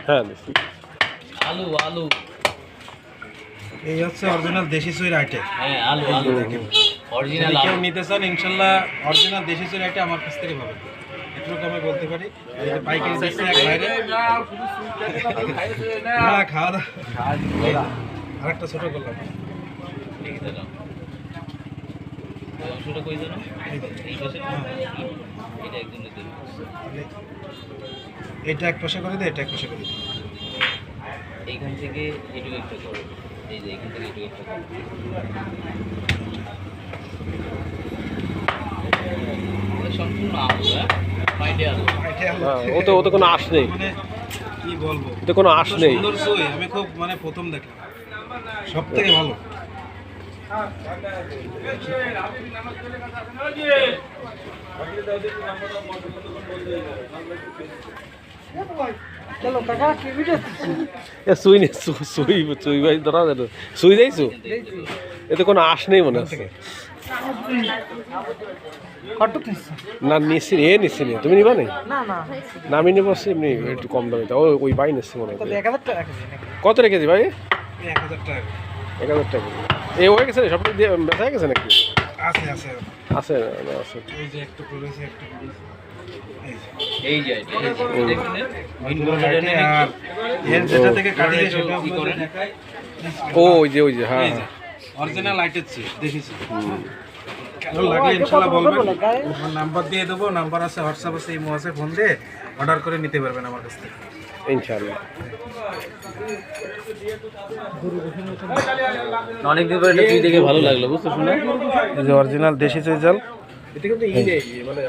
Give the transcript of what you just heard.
হ্যাঁ আলু আলু এই হচ্ছে অরিজিনাল দেশি সুইর আইটেম। হ্যাঁ আলু আলু অরিজিনাল যদি কেউ আলু নিতে চান ইনশাল্লাহ অরিজিনাল দেশি সুইর আইটেম আমার কাছ থেকে পাবেন। একটু কমে বলতে পারি, এই যে পাইকারি দিচ্ছে এক বাইরে না খাওয়া দাওয়া। আরেকটা ছোট করলাম, ঠিক আছে দাও অংশটা কই জানো এই পাশে এটা একদম নিতে এটা এক পাশে করে দে, এটা এক পাশে করে দে। এইখান থেকে এটুকু একটা করো, এই যে এইখান থেকে এটুকু একটা করো, সম্পূর্ণ আলু মাইটে আলু ও তো কোনো আশ নেই, মানে কি বলবো, ওতে কোনো আশ নেই। সুন্দর সুই আমি খুব মানে প্রথম দেখলাম, সব থেকে ভালো। সুই নেই, সুই সুই ভাই ধরা যেত সুই যাইছো, এতে কোনো আশ নেই মনে হচ্ছে। না নিচ্ছি এ নিচ্ছি নি, তুমি নিবা নি? না আমি নেবো এমনি একটু কম দামে, ওই বাই নিচ্ছি মনে হয়। কত রেখেছি ভাই? 1000 টাকা। 1000 টাকা এ হয়ে গেছে, সব দিয়ে বেচা হয়ে গেছে নাকি? আছে আছে আছে না আছে? এই যে একটু করেছে, একটু করেছে, এই যে এটা আর এর যেটা থেকে কাটিয়ে সেটা কি করে দেখাই। ওই যে হ্যাঁ হ্যাঁ অরিজিনাল আইটেছি দেখেছি। কেমন লাগে ইনশাআল্লাহ বলবেন, আমার নাম্বার দিয়ে দেবো, নাম্বার আছে, হোয়াটসঅ্যাপ আছে, ইমো আছে, ফোন দিয়ে অর্ডার করে নিতে পারবেন আমার কাছ থেকে ইনশাআল্লাহ। অনেকদিন পরে এটা দেখে ভালো লাগলো, বুঝছো শুনে? এই যে অরিজিনাল দেশি চৈজাল। এটা কিন্তু মানে